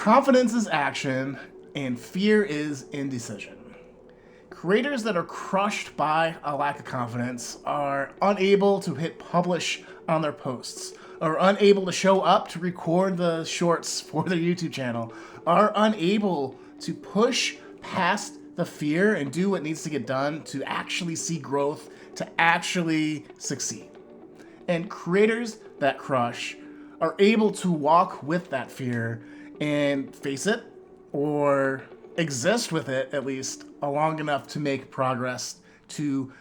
Confidence is action, and fear is indecision. Creators that are crushed by a lack of confidence are unable to hit publish on their posts, are unable to show up to record the shorts for their YouTube channel, are unable to push past the fear and do what needs to get done to actually see growth, to actually succeed. And creators that crush are able to walk with that fear and face it, or exist with it at least long enough to make progress, to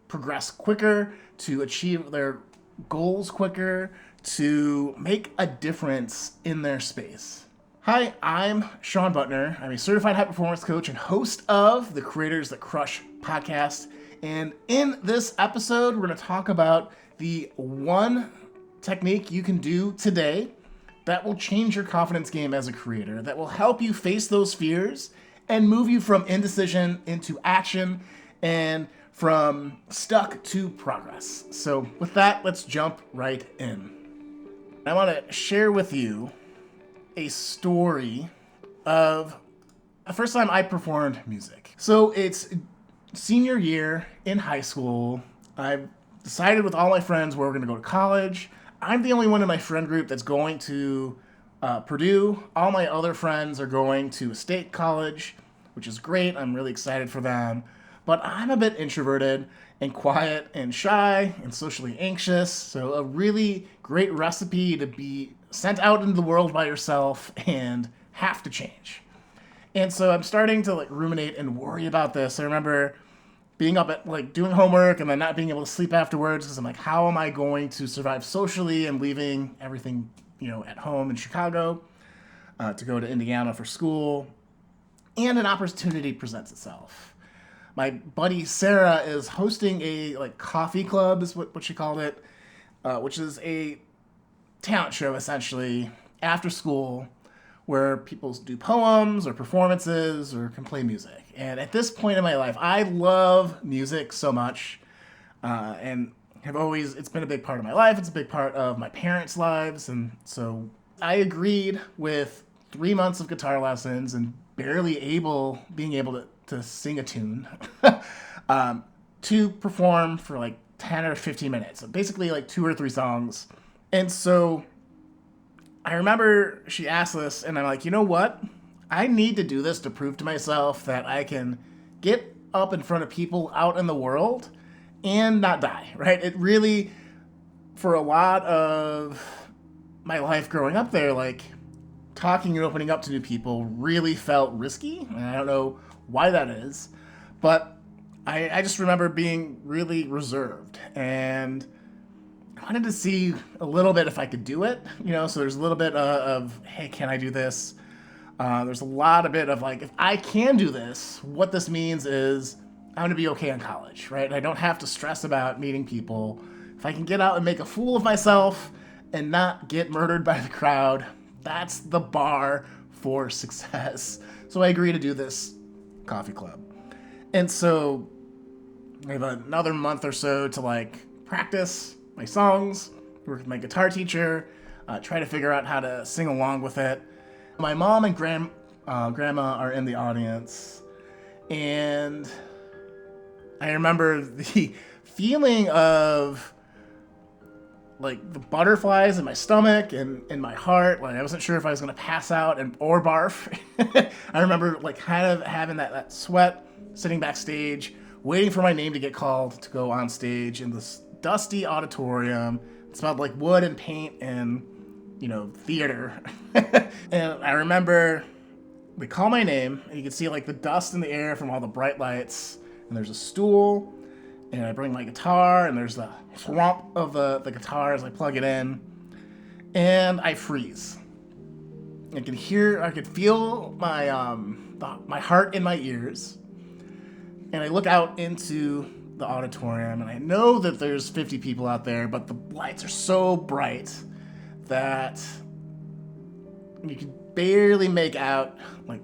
progress quicker, to achieve their goals quicker, to make a difference in their space. Hi, I'm Shawn Buttner. I'm a certified high performance coach and host of the Creators That Crush podcast. And in this episode, we're going to talk about the one technique you can do today that will change your confidence game as a creator, that will help you face those fears and move you from indecision into action and from stuck to progress. So with that, let's jump right in. I want to share with you a story of the first time I performed music. So it's senior year in high school. I've decided with all my friends where we're going to go to college. I'm the only one in my friend group that's going to Purdue. All my other friends are going to a state college, which is great. I'm really excited for them. But I'm a bit introverted and quiet and shy and socially anxious. So a really great recipe to be sent out into the world by yourself and have to change. And so I'm starting to ruminate and worry about this. I remember being up at doing homework and then not being able to sleep afterwards because I'm like, how am I going to survive socially and leaving everything, at home in Chicago to go to Indiana for school. And an opportunity presents itself. My buddy Sarah is hosting a coffee club is what she called it, which is a talent show essentially after school where people do poems or performances or can play music. And at this point in my life, I love music so much and it's been a big part of my life. It's a big part of my parents' lives. And so I agreed with 3 months of guitar lessons and barely being able to sing a tune to perform for 10 or 15 minutes. So basically 2 or 3 songs. And so I remember she asked this, and I'm like, you know what? I need to do this to prove to myself that I can get up in front of people out in the world and not die, right? It really, for a lot of my life growing up there, talking and opening up to new people really felt risky. And I don't know why that is, but I just remember being really reserved and I wanted to see a little bit if I could do it, so there's a little bit of, hey, can I do this? There's a lot of bit of if I can do this, what this means is I'm going to be okay in college, right? I don't have to stress about meeting people. If I can get out and make a fool of myself and not get murdered by the crowd, that's the bar for success. So I agree to do this coffee club. And so I have another month or so to practice my songs, work with my guitar teacher, try to figure out how to sing along with it. My mom and grandma are in the audience, and I remember the feeling of the butterflies in my stomach and in my heart. I wasn't sure if I was going to pass out or barf. I remember kind of having that sweat, sitting backstage, waiting for my name to get called to go on stage in this dusty auditorium. It smelled like wood and paint and, theater. And I remember they call my name and you can see the dust in the air from all the bright lights. And there's a stool and I bring my guitar and there's the thwomp of the guitar as I plug it in and I freeze. I could feel my heart in my ears. And I look out into the auditorium and I know that there's 50 people out there, but the lights are so bright that you can barely make out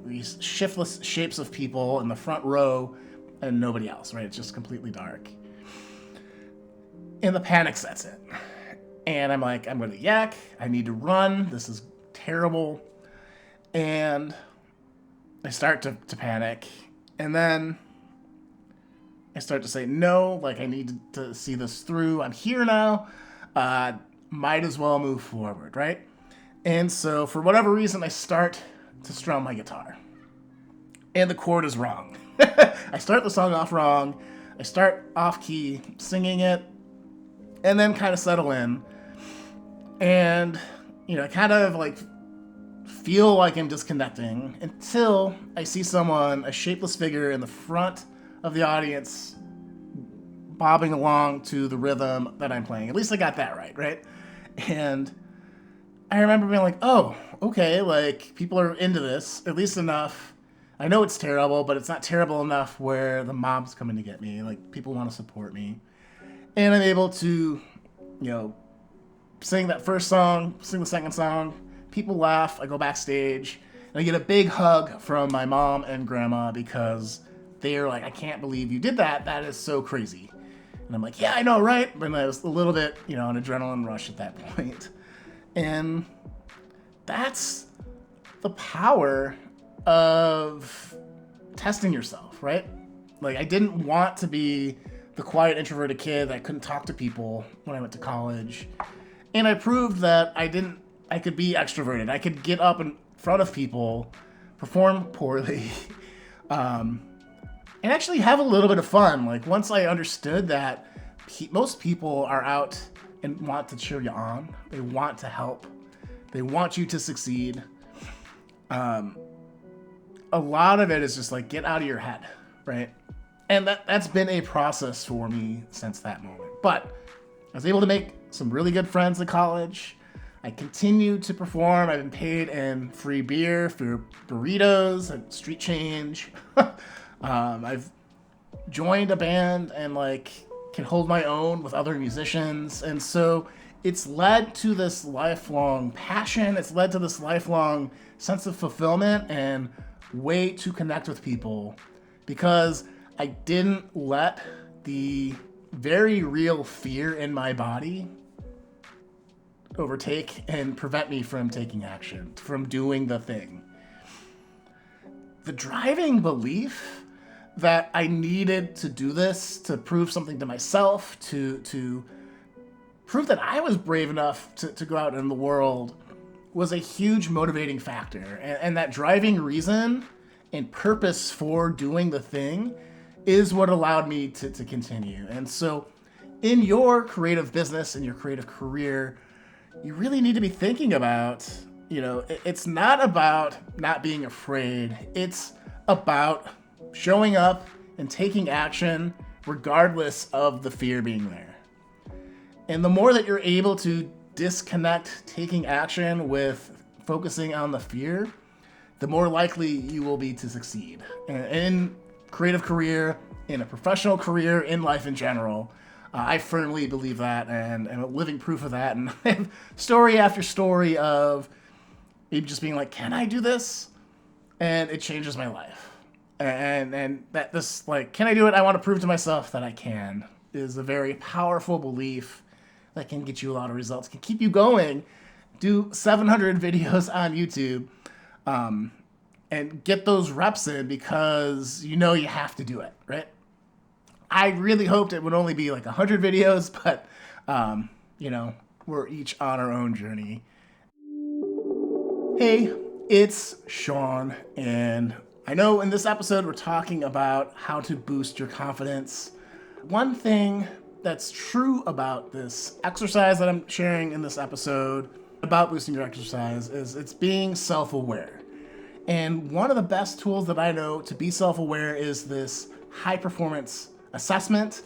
these shiftless shapes of people in the front row and nobody else, right? It's just completely dark. And the panic sets in. And I'm like, I'm going to yak. I need to run. This is terrible. And I start to panic. And then I start to say, no, like I need to see this through. I'm here now. Might as well move forward, right? And so for whatever reason, I start to strum my guitar. And the chord is wrong. I start the song off wrong. I start off key, singing it, and then kind of settle in. And, kind of like feel like I'm disconnecting until I see someone, a shapeless figure in the front of the audience, bobbing along to the rhythm that I'm playing. At least I got that right? And I remember being like, oh, okay, like people are into this, at least enough. I know it's terrible, but it's not terrible enough where the mob's coming to get me. Like, people want to support me. And I'm able to, sing that first song, sing the second song. People laugh. I go backstage. And I get a big hug from my mom and grandma because they're like, I can't believe you did that. That is so crazy. And I'm like, yeah, I know, right? And I was a little bit, an adrenaline rush at that point. And that's the power of testing yourself, right? Like, I didn't want to be the quiet introverted kid that couldn't talk to people when I went to college. And I proved that I could be extroverted. I could get up in front of people, perform poorly, and actually have a little bit of fun. Like, once I understood that most people are out and want to cheer you on, they want to help, they want you to succeed. A lot of it is just like, get out of your head, right? And that's been a process for me since that moment. But I was able to make some really good friends at college. I continue to perform. I've been paid in free beer, for burritos, and street change. I've joined a band and can hold my own with other musicians. And so it's led to this lifelong passion. It's led to this lifelong sense of fulfillment and way to connect with people, because I didn't let the very real fear in my body overtake and prevent me from taking action, from doing the thing. The driving belief that I needed to do this to prove something to myself, to prove that I was brave enough to go out in the world, was a huge motivating factor. And that driving reason and purpose for doing the thing is what allowed me to continue. And so in your creative business and your creative career, you really need to be thinking about, it's not about not being afraid. It's about showing up and taking action regardless of the fear being there. And the more that you're able to disconnect taking action with focusing on the fear, the more likely you will be to succeed in creative career, in a professional career, in life in general. I firmly believe that, and I'm a living proof of that. And I have story after story of maybe just being like, can I do this? And it changes my life. And that this, can I do it? I want to prove to myself that I can, is a very powerful belief that can get you a lot of results, can keep you going. Do 700 videos on YouTube, and get those reps in because you have to do it, right? I really hoped it would only be 100 videos, but, we're each on our own journey. Hey, it's Shawn, and I know in this episode we're talking about how to boost your confidence. One thing that's true about this exercise that I'm sharing in this episode about boosting your exercise is it's being self-aware. And one of the best tools that I know to be self-aware is this high-performance assessment.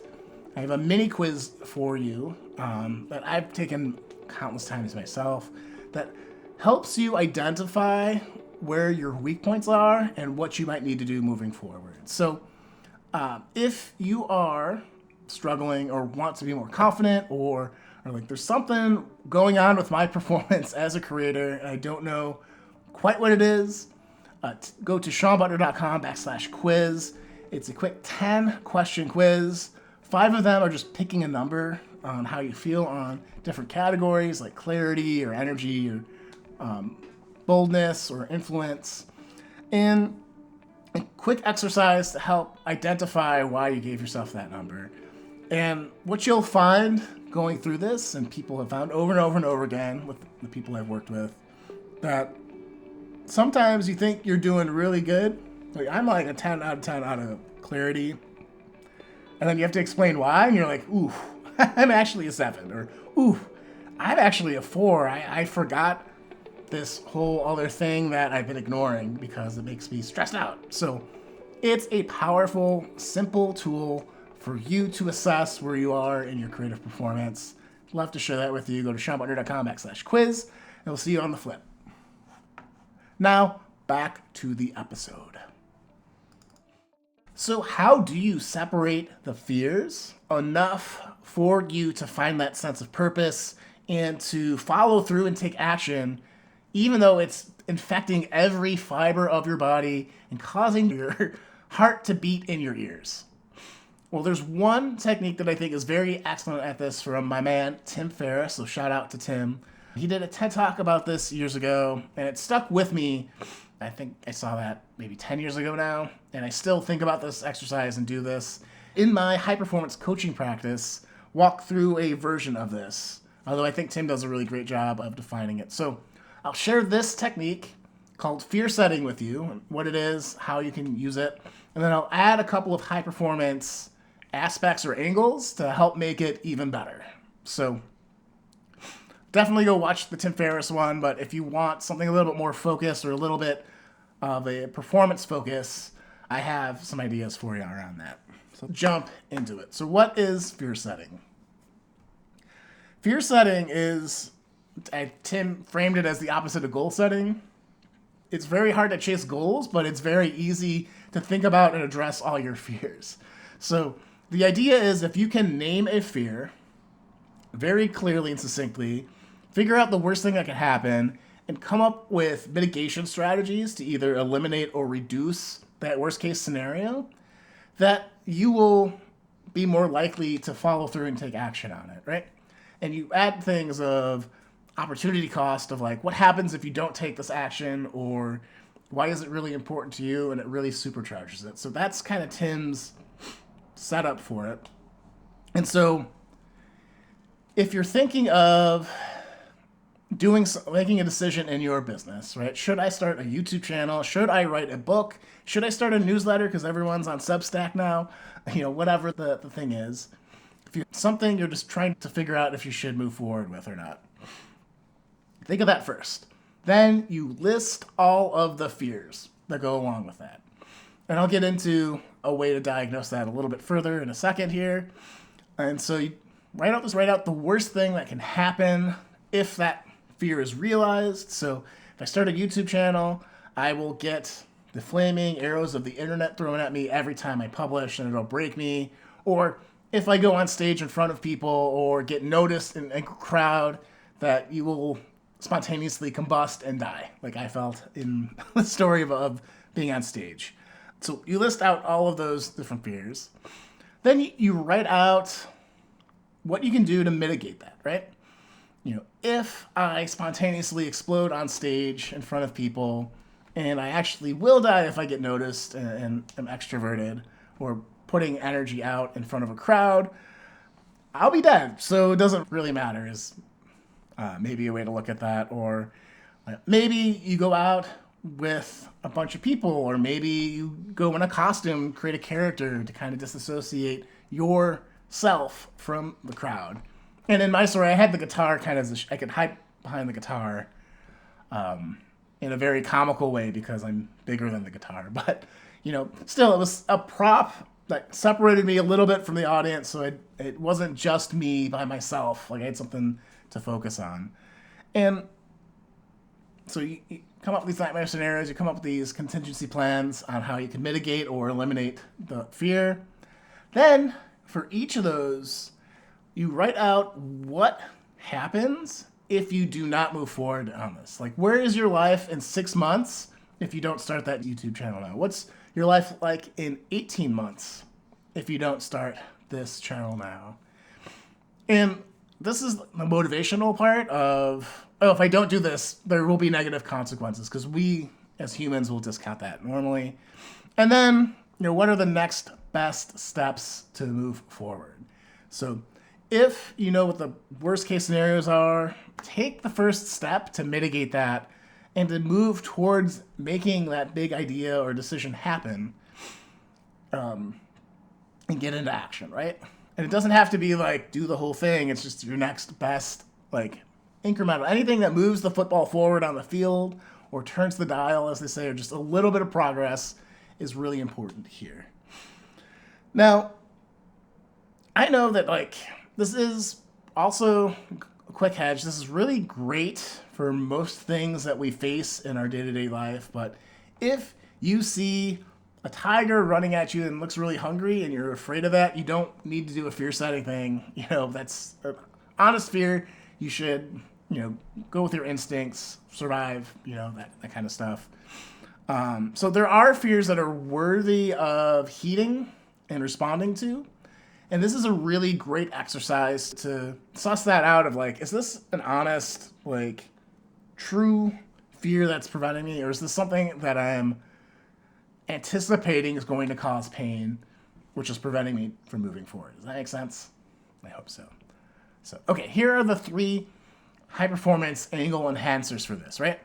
I have a mini quiz for you that I've taken countless times myself that helps you identify where your weak points are and what you might need to do moving forward. So if you are struggling or want to be more confident, or there's something going on with my performance as a creator and I don't know quite what it is, go to ShawnButtner.com/quiz. It's a quick 10-question quiz. 5 of them are just picking a number on how you feel on different categories like clarity or energy or boldness or influence, and a quick exercise to help identify why you gave yourself that number. And what you'll find going through this, and people have found over and over and over again with the people I've worked with, that sometimes you think you're doing really good. Like, I'm like a 10 out of 10 out of clarity. And then you have to explain why, and you're like, ooh, I'm actually a 7. Or, ooh, I'm actually a 4. I forgot this whole other thing that I've been ignoring because it makes me stressed out. So it's a powerful, simple tool for you to assess where you are in your creative performance. I'd love to share that with you. Go to ShawnButtner.com/quiz, and we'll see you on the flip. Now, back to the episode. So how do you separate the fears enough for you to find that sense of purpose and to follow through and take action, even though it's infecting every fiber of your body and causing your heart to beat in your ears? Well, there's one technique that I think is very excellent at this from my man, Tim Ferriss. So shout out to Tim. He did a TED Talk about this years ago, and it stuck with me. I think I saw that maybe 10 years ago now, and I still think about this exercise and do this. In my high-performance coaching practice, walk through a version of this, although I think Tim does a really great job of defining it. So I'll share this technique called fear setting with you, what it is, how you can use it, and then I'll add a couple of high-performance aspects or angles to help make it even better. So definitely go watch the Tim Ferriss one, but if you want something a little bit more focused or a little bit of a performance focus, I have some ideas for you around that. So jump into it. So what is fear setting? Fear setting is, Tim framed it as the opposite of goal setting. It's very hard to chase goals, but it's very easy to think about and address all your fears. So the idea is, if you can name a fear very clearly and succinctly, figure out the worst thing that could happen, and come up with mitigation strategies to either eliminate or reduce that worst case scenario, that you will be more likely to follow through and take action on it, right? And you add things of opportunity cost of like, what happens if you don't take this action, or why is it really important to you, and it really supercharges it. So that's kind of Tim's setup for it. And so if you're thinking of making a decision in your business, right? Should I start a YouTube channel? Should I write a book? Should I start a newsletter because everyone's on Substack now? Whatever the thing is. If you're something you're just trying to figure out if you should move forward with or not, think of that first. Then you list all of the fears that go along with that. And I'll get into a way to diagnose that a little bit further in a second here. And so you write out the worst thing that can happen if that fear is realized. So if I start a YouTube channel, I will get the flaming arrows of the internet thrown at me every time I publish, and it'll break me. Or if I go on stage in front of people or get noticed in a crowd, that you will spontaneously combust and die, like I felt in the story of being on stage. So you list out all of those different fears. Then you write out what you can do to mitigate that, right? If I spontaneously explode on stage in front of people, and I actually will die if I get noticed and am extroverted or putting energy out in front of a crowd, I'll be dead. So it doesn't really matter is maybe a way to look at that. Or maybe you go out with a bunch of people, or maybe you go in a costume, create a character to kind of disassociate yourself from the crowd. And in my story, I had the guitar I could hide behind the guitar in a very comical way because I'm bigger than the guitar. But, still, it was a prop that separated me a little bit from the audience, so it wasn't just me by myself. Like, I had something to focus on. And so you come up with these nightmare scenarios, you come up with these contingency plans on how you can mitigate or eliminate the fear. Then, for each of those, you write out what happens if you do not move forward on this. Like, where is your life in 6 months if you don't start that YouTube channel now? What's your life like in 18 months if you don't start this channel now? And this is the motivational part of oh, if I don't do this, there will be negative consequences, because we as humans will discount that normally. And then, what are the next best steps to move forward? So if you know what the worst case scenarios are, take the first step to mitigate that and to move towards making that big idea or decision happen, and get into action, right? And it doesn't have to be like do the whole thing. It's just your next best, like, incremental. Anything that moves the football forward on the field or turns the dial, as they say, or just a little bit of progress is really important here. Now, I know that, like, this is also a quick hedge. This is really great for most things that we face in our day-to-day life. But if you see a tiger running at you and looks really hungry and you're afraid of that, you don't need to do a fear setting thing. That's an honest fear. You should, go with your instincts, survive, that kind of stuff. So there are fears that are worthy of heeding and responding to. And this is a really great exercise to suss that out of, like, is this an honest, like, true fear that's preventing me? Or is this something that I'm anticipating is going to cause pain, which is preventing me from moving forward? Does that make sense? I hope so. Okay, here are the 3 high-performance angle enhancers for this, right?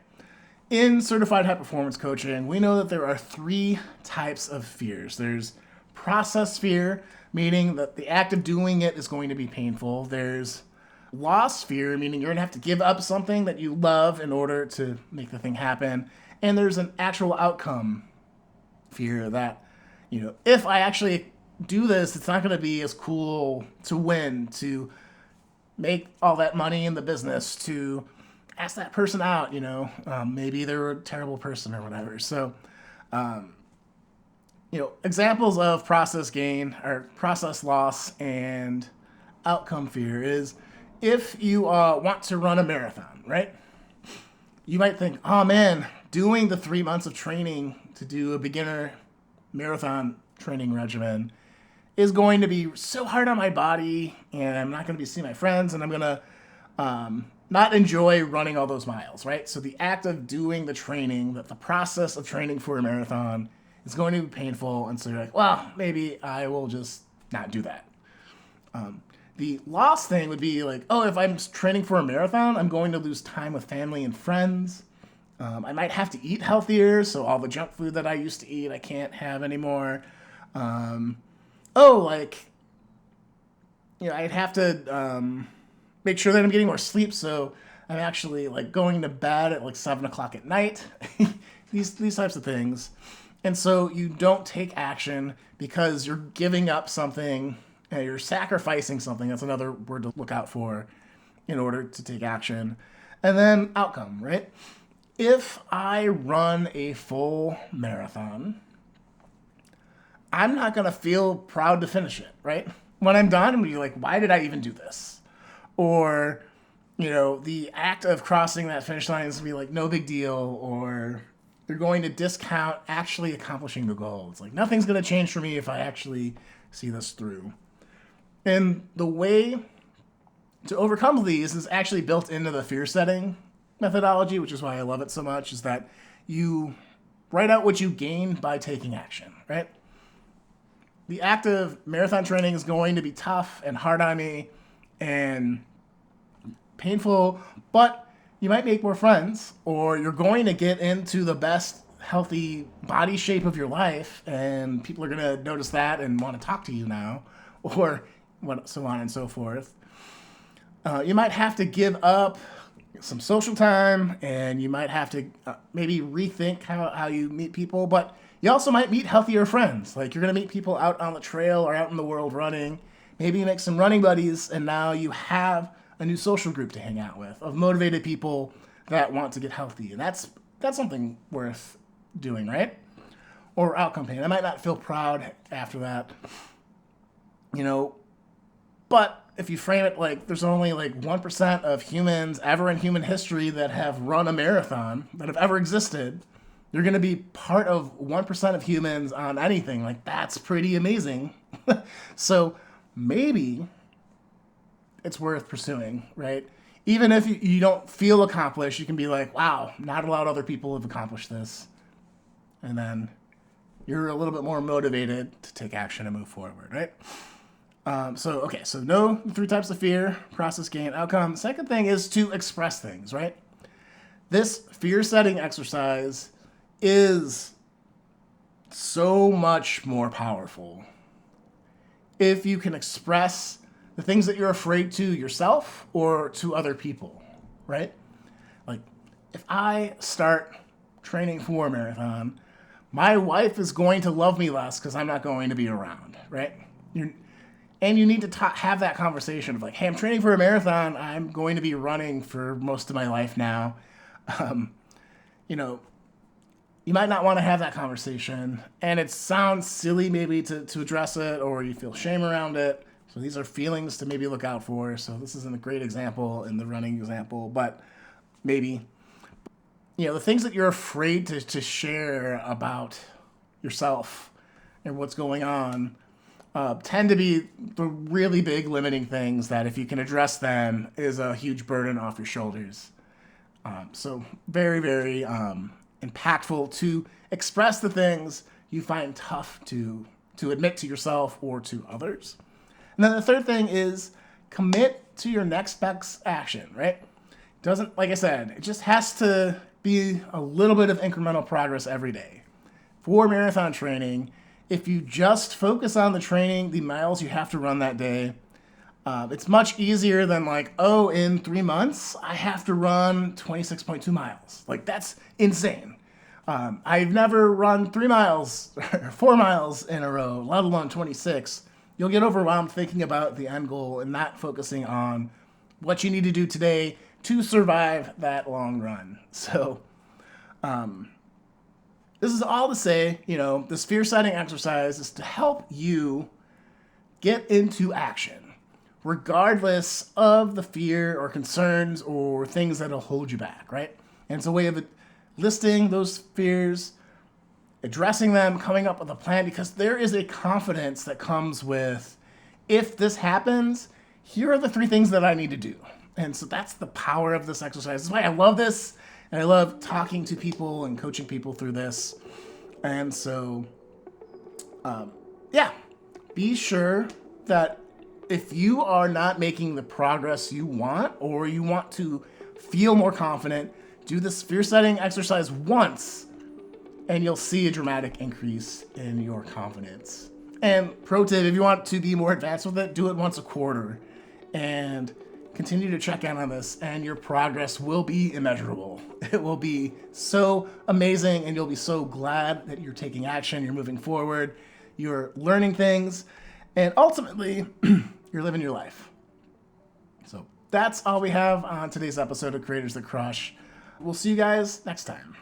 In certified high-performance coaching, we know that there are 3 types of fears. There's process fear, meaning that the act of doing it is going to be painful. There's loss fear, meaning you're going to have to give up something that you love in order to make the thing happen. And there's an actual outcome fear that, if I actually do this, it's not going to be as cool to win, to make all that money in the business, to ask that person out, maybe they're a terrible person or whatever. So, examples of process gain or process loss and outcome fear is if you want to run a marathon, right? You might think, oh man, doing the 3 months of training to do a beginner marathon training regimen is going to be so hard on my body, and I'm not going to be seeing my friends, and I'm going to not enjoy running all those miles, right? So the act of doing the training, the process of training for a marathon is going to be painful, and so you're like, well, maybe I will just not do that. The loss thing would be like, oh, if I'm training for a marathon, I'm going to lose time with family and friends. I might have to eat healthier, so all the junk food that I used to eat, I can't have anymore. I'd have to make sure that I'm getting more sleep, so I'm actually, like, going to bed at, like, 7 o'clock at night. these types of things. And so you don't take action because you're giving up something, you're sacrificing something. That's another word to look out for in order to take action. And then outcome, right? If I run a full marathon, I'm not going to feel proud to finish it, right? When I'm done, I'm going to be like, why did I even do this? Or, the act of crossing that finish line is going to be like, no big deal. Or you're going to discount actually accomplishing the goal. It's like, nothing's going to change for me if I actually see this through. And the way to overcome these is actually built into the fear setting methodology, which is why I love it so much, is that you write out what you gain by taking action, right? The act of marathon training is going to be tough and hard on me and painful, but you might make more friends, or you're going to get into the best healthy body shape of your life, and people are going to notice that and want to talk to you now, or so on and so forth. You might have to give up some social time, and you might have to maybe rethink how you meet people, but you also might meet healthier friends. Like, you're going to meet people out on the trail or out in the world running. Maybe you make some running buddies, and now you have a new social group to hang out with of motivated people that want to get healthy. And that's something worth doing, right? Or outcome pain. I might not feel proud after that, but if you frame it like there's only like 1% of humans ever in human history that have run a marathon that have ever existed, you're going to be part of 1% of humans on anything. Like, that's pretty amazing. So maybe it's worth pursuing, right? even if you don't feel accomplished, you can be like, wow, not a lot of other people have accomplished this. And then you're a little bit more motivated to take action and move forward, right? So know the 3 types of fear: process, gain, outcome. The second thing is to express things, right? This fear setting exercise is so much more powerful if you can express the things that you're afraid to yourself or to other people, right? Like, if I start training for a marathon, my wife is going to love me less because I'm not going to be around, right? And you need to have that conversation of like, hey, I'm training for a marathon. I'm going to be running for most of my life now. You might not want to have that conversation, and it sounds silly maybe to address it, or you feel shame around it. So these are feelings to maybe look out for. So this isn't a great example in the running example, but maybe, the things that you're afraid to share about yourself and what's going on tend to be the really big limiting things that, if you can address them, is a huge burden off your shoulders. So very, very impactful to express the things you find tough to admit to yourself or to others. And then the third thing is commit to your next best action, right? Doesn't, like I said, it just has to be a little bit of incremental progress every day. For marathon training, if you just focus on the training, the miles you have to run that day, it's much easier than in 3 months, I have to run 26.2 miles. Like, that's insane. I've never run 3 miles or 4 miles in a row, let alone 26. You'll get overwhelmed thinking about the end goal and not focusing on what you need to do today to survive that long run. So, this is all to say, this fear setting exercise is to help you get into action, regardless of the fear or concerns or things that'll hold you back, right? And it's a way of listing those fears, addressing them, coming up with a plan, because there is a confidence that comes with, if this happens, here are the 3 things that I need to do. And so that's the power of this exercise. That's why I love this, and I love talking to people and coaching people through this. And so, be sure that if you are not making the progress you want, or you want to feel more confident, do this fear setting exercise once, and you'll see a dramatic increase in your confidence. And pro tip, if you want to be more advanced with it, do it once a quarter and continue to check in on this, and your progress will be immeasurable. It will be so amazing, and you'll be so glad that you're taking action, you're moving forward, you're learning things, and ultimately, you're living your life. So that's all we have on today's episode of Creators That Crush. We'll see you guys next time.